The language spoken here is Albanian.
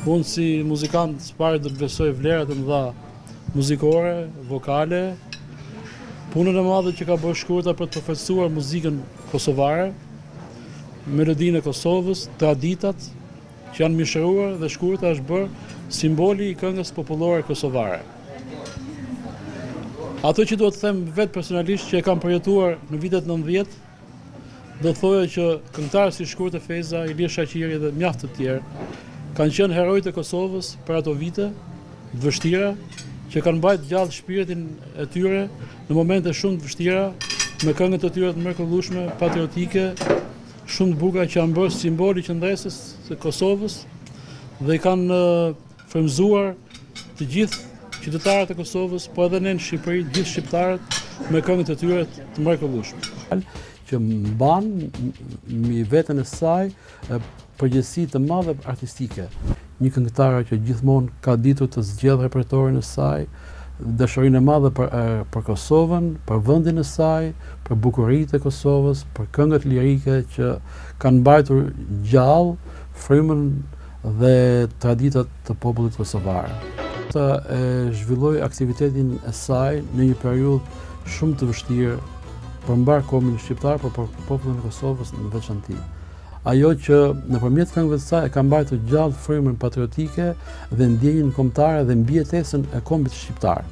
Unë si muzikant s'pari do të besoj vlerat e mëdha muzikore, vokale, punën e madhe që ka bërë Shkurta për të përfaqësuar muzikën kosovare, melodinë e Kosovës, traditat që janë mishëruar dhe Shkurta është bërë simboli i këngës popullore kosovare. Ato që duhet të them vetë personalisht që e kam përjetuar në vitet 90, do thoja që këngëtarë si Shkurtë Feza, Ilir Shaqiri dhe mjaft të tjerë kanë qenë herojtë e Kosovës për ato vite të vështira, që kanë mbajtur gjallë shpirtin e tyre në momente shumë të vështira, me këngët e tyre të mrekullueshme, patriotike, shumë të bukura që janë bërë simboli qëndresës së Kosovës dhe i kanë frymëzuar të gjithë qytetarët e Kosovës, po edhe ne në Shqipëri, gjithë shqiptarët me këngët e tyre të mrekullueshme. Që mban mi veten e saj përgjegjësi të madhe artistike. Një këngëtare që gjithmonë ka ditur të zgjedhë repertorin e saj, dashurinë e madhe për Kosovën, për vendin e saj, për bukuritë e Kosovës, për këngët lirike që kanë mbajtur gjallë frymën dhe traditat të popullit kosovar. Ata e zhvilloi aktivitetin e saj në një periudhë shumë të vështirë për mbar kombin shqiptar, por për popullin e Kosovës në veçantë. Ajo që nëpërmjet këngëve të saj e ka mbajtur gjallë frymën patriotike dhe ndjenjën kombëtare dhe mbijetesën e kombit shqiptar.